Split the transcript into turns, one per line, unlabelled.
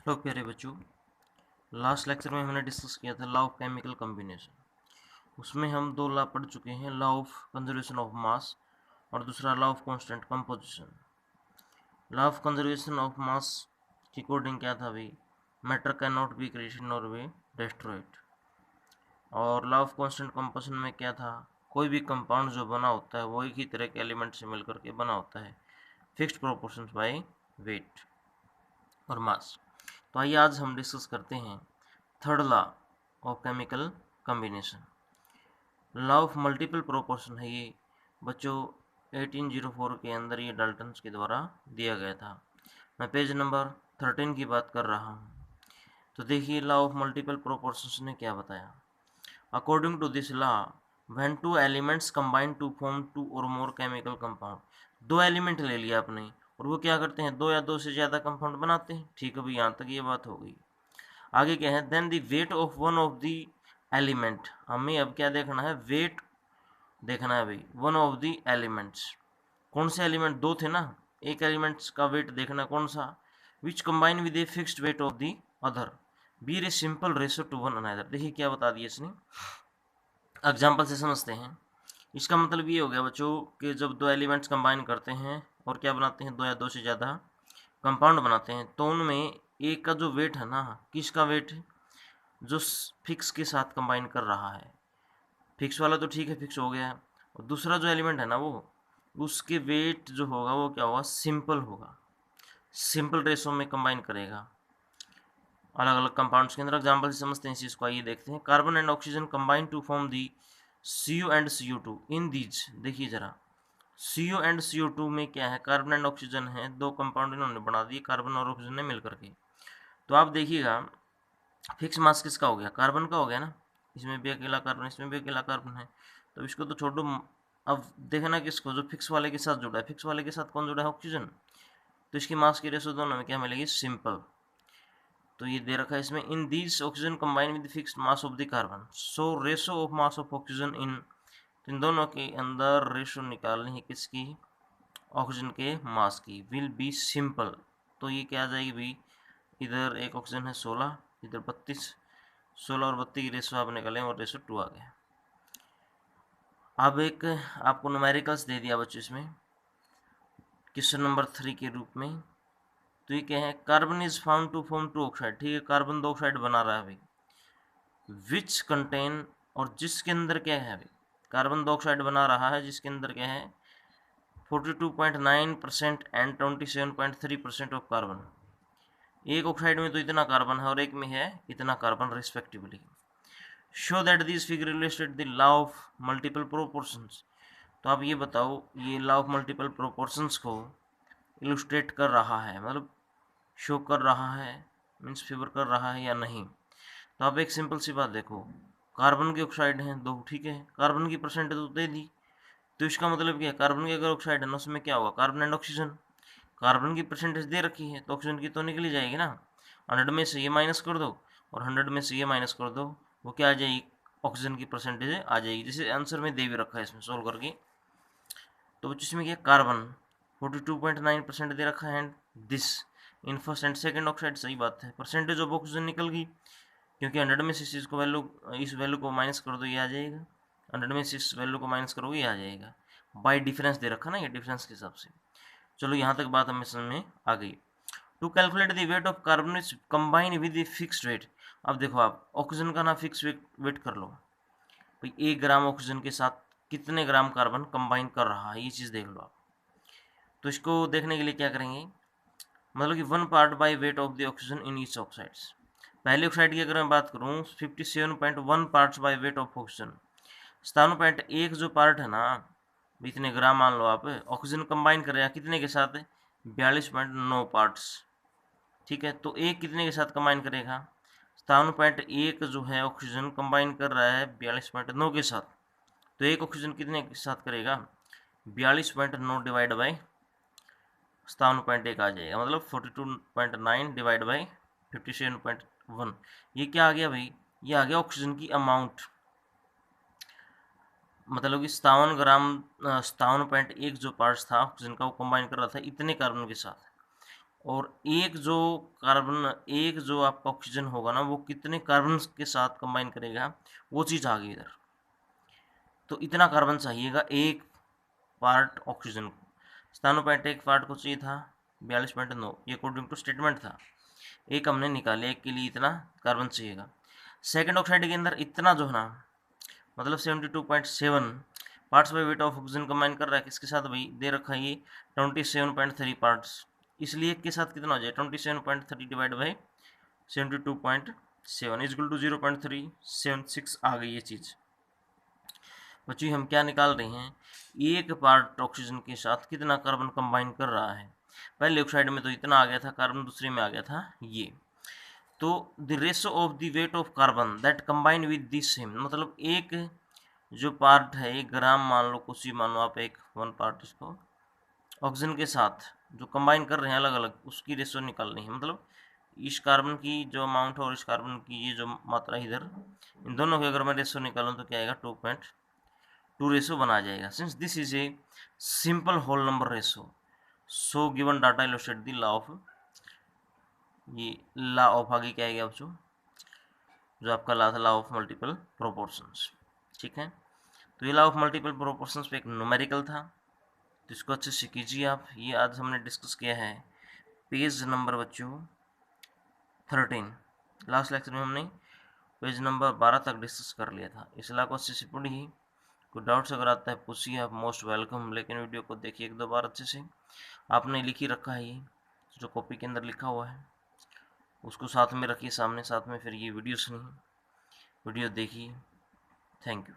तो प्यारे बच्चों, लास्ट लेक्चर में हमने डिस्कस किया था लॉ ऑफ केमिकल कॉम्बिनेशन। उसमें हम दो लॉ पढ़ चुके हैं, law of conservation of mass और दूसरा law of constant composition. Law of conservation of mass के अकॉर्डिंग क्या था भाई, matter can not be created nor be destroyed. और लॉ ऑफ कांस्टेंट कंपोजिशन में क्या था, कोई भी कंपाउंड जो बना होता है वो एक ही तरह के एलिमेंट से मिलकर के बना होता है, फिक्स्ड प्रोपोर्शंस बाय वेट और मास। तो आइए आज हम डिस्कस करते हैं third law of chemical combination. Law of multiple proportion है ये बच्चों, 1804 के अंदर ये डाल्टन्स के द्वारा दिया गया था। मैं पेज नंबर 13 की बात कर रहा हूँ। तो देखिए लॉ ऑफ मल्टीपल प्रोपोर्शंस ने क्या बताया। According to this law, when two elements combine to form two और मोर केमिकल कंपाउंड, दो एलिमेंट ले लिया आपने और वो क्या करते हैं, दो या दो से ज़्यादा कंपाउंड बनाते हैं। ठीक है भाई, यहाँ तक ये बात हो गई। आगे क्या है, then the weight of one of the element, हमें अब क्या देखना है, वेट देखना है भाई, वन ऑफ द एलिमेंट्स। कौन से एलिमेंट, दो थे ना, एक एलिमेंट्स का वेट देखना कौन सा, which combine with a fixed weight of the other B a simple ratio to one another. देखिए क्या बता दिया इसने, एग्जाम्पल से समझते हैं। इसका मतलब ये हो गया बच्चों कि जब दो एलिमेंट्स कंबाइन करते हैं और क्या बनाते हैं, दो या दो से ज़्यादा कंपाउंड बनाते हैं, तो उनमें एक का जो वेट है ना, किसका वेट है, जो फिक्स के साथ कंबाइन कर रहा है। फिक्स वाला तो ठीक है, फिक्स हो गया। और दूसरा जो एलिमेंट है ना, वो उसके वेट जो होगा वो क्या होगा, सिंपल होगा, सिंपल रेशो में कंबाइन करेगा अलग अलग कंपाउंड्स के अंदर। एग्जाम्पल से समझते हैं इस चीज़ को, आइए देखते हैं। Carbon and oxygen combine to form the CO and CO2 in these. देखिए जरा, CO एंड CO2 में क्या है, कार्बन एंड ऑक्सीजन है, दो कंपाउंड इन्होंने बना दिए कार्बन और ऑक्सीजन ने मिलकर के। तो आप देखिएगा फिक्स मास किसका हो गया, कार्बन का हो गया ना, इसमें भी अकेला कार्बन, इसमें भी अकेला कार्बन है, तो इसको तो छोड़ो। अब देखना किसको, जो फिक्स वाले के साथ जुड़ा है, फिक्स वाले के साथ कौन जुड़ा है, ऑक्सीजन, तो इसकी मास की रेशो दोनों में क्या मिलेगी, सिंपल। तो ये दे रखा है इसमें, in these oxygen combine with fixed mass of the carbon, so ratio of mass of oxygen in, तो इन दोनों के अंदर रेशो निकालनी है किसकी, ऑक्सीजन के मास की, विल बी सिंपल। तो ये क्या आ जाएगी भाई, इधर एक ऑक्सीजन है 16, इधर 32, 16 और 32 की रेशो आप निकालें और रेशो 2 आ गया। अब एक आपको न्यूमेरिकल्स दे दिया बच्चों इसमें क्वेश्चन नंबर 3 के रूप में। तो ये क्या है, carbon is found to form two oxide, ठीक है, कार्बन दो ऑक्साइड बना रहा है भाई, विच कंटेन, और जिसके अंदर क्या है भाई, कार्बन दो ऑक्साइड बना रहा है जिसके अंदर क्या है 42.9% एंड 27.3% ऑफ कार्बन। एक ऑक्साइड में तो इतना कार्बन है और एक में है इतना carbon respectively. Show that this figure illustrate the law of multiple proportions. तो आप ये बताओ, ये लॉ ऑफ मल्टीपल प्रोपोर्शंस को इलस्ट्रेट कर रहा है, मतलब शो कर रहा है, मीन्स फेवर कर रहा है या नहीं। तो आप एक सिंपल सी बात देखो, कार्बन के ऑक्साइड हैं दो, ठीक है, कार्बन की परसेंटेज तो दे दी, तो इसका मतलब क्या है, कार्बन की अगर ऑक्साइड है ना, उसमें क्या होगा, कार्बन एंड ऑक्सीजन, कार्बन की परसेंटेज दे रखी है तो ऑक्सीजन की तो निकली जाएगी ना। 100 में से ये माइनस कर दो और 100 में से ये माइनस कर दो, वो क्या आ जाएगी, ऑक्सीजन की परसेंटेज आ जाएगी, जैसे आंसर में दे भी रखा है इसमें सोल्व करके। तो बच्चों इसमें क्या, कार्बन 42.9% दे रखा है, and this in first and second oxide, सही बात है, परसेंटेज ऑफ ऑक्सीजन निकल गई, क्योंकि 100 में से इस चीज़ को वैल्यू, इस वैल्यू को माइनस कर दो ये आ जाएगा, 100 में से इस वैल्यू को माइनस करोगे ये आ जाएगा, बाई डिफरेंस दे रखा ना, ये डिफरेंस के हिसाब से। चलो यहाँ तक बात हमें समझ में आ गई। To calculate the weight of carbon is combine with the fixed weight. अब देखो आप ऑक्सीजन का ना फिक्स वेट कर लो भाई, 1 ग्राम ऑक्सीजन के साथ कितने ग्राम कार्बन कंबाइन कर रहा है, ये चीज़ देख लो आप। तो इसको देखने के लिए क्या करेंगे, मतलब कि 1 part by weight of the oxygen in each oxides. पहले ऑक्साइड की अगर मैं बात करूँ 57.1 parts by weight of oxygen, 57.1 जो पार्ट है ना, इतने ग्राम मान लो आप, ऑक्सीजन कंबाइन करेगा कितने के साथ, 42.9 पार्ट्स, ठीक है। तो एक कितने के साथ कंबाइन करेगा, 57.1 जो है ऑक्सीजन कंबाइन कर रहा है 42.9 के साथ, तो एक ऑक्सीजन कितने के साथ करेगा, 42.9 डिवाइड बाई 57.1 आ जाएगा, मतलब 42.9 डिवाइड बाई 57.1। ये क्या आ गया भाई, ये आ गया ऑक्सीजन की अमाउंट, मतलब कि 57 ग्राम 57.1 जो पार्ट्स था ऑक्सीजन का वो कंबाइन कर रहा था इतने कार्बन के साथ, और एक जो आपका ऑक्सीजन होगा ना, वो कितने कार्बन के साथ कंबाइन करेगा, वो चीज़ आ गई इधर। तो इतना कार्बन चाहिएगा एक पार्ट ऑक्सीजन को। 97.1 पार्ट को चाहिए था 42.9, ये अकॉर्डिंग टू स्टेटमेंट था। एक हमने निकाले, एक के लिए इतना कार्बन चाहिएगा। सेकेंड ऑक्साइड के अंदर इतना जो है ना, मतलब 72.7 parts by weight of oxygen combine कर रहा है, किसके साथ भाई दे रखा है ये 27.3 पार्ट्स, इसलिए के साथ कितना हो जाए 27.3 डिवाइड बाई 72.7 इजक्वल टू 0.376 आ गई ये चीज़। बच्चों हम क्या निकाल रहे हैं, एक पार्ट ऑक्सीजन के साथ कितना कार्बन कंबाइन कर रहा है। पहले ऑक्साइड में तो इतना आ गया था कार्बन, दूसरे में आ गया था ये। तो the ratio of the weight of carbon that combine with this same, मतलब एक जो पार्ट है, 1 ग्राम मान लो, कुछ ही मान लो आप, एक 1 पार्ट इसको ऑक्सीजन के साथ जो कंबाइन कर रहे हैं अलग अलग, उसकी रेशो निकालनी है। मतलब इस कार्बन की जो अमाउंट है और इस कार्बन की ये जो मात्रा इधर, इन दोनों की अगर मैं रेशो निकालूँ तो क्या आएगा 2.2 रेशो बना जाएगा। Since this is a simple whole number ratio, so given data illustrate the law of, ये लॉ ऑफ आगे क्या आएगा बच्चों, जो आपका लॉ ऑफ मल्टीपल प्रोपोर्शंस। ठीक है, तो ये लॉ ऑफ मल्टीपल प्रोपोर्शंस पे एक न्यूमेरिकल था, तो इसको अच्छे से कीजिए आप। ये आज हमने डिस्कस किया है पेज नंबर बच्चों 13, लास्ट लेक्चर में हमने पेज नंबर 12 तक डिस्कस कर लिया था। इस लॉ को अच्छे से पढ़िए, कोई डाउट्स अगर आता है पूछिए, आप मोस्ट वेलकम। लेकिन वीडियो को देखिए 1-2 बार अच्छे से, आपने लिख ही रखा है ये जो कॉपी के अंदर लिखा हुआ है, उसको साथ में रखिए सामने, साथ में फिर ये वीडियो सुनिए, वीडियो देखिए। Thank you.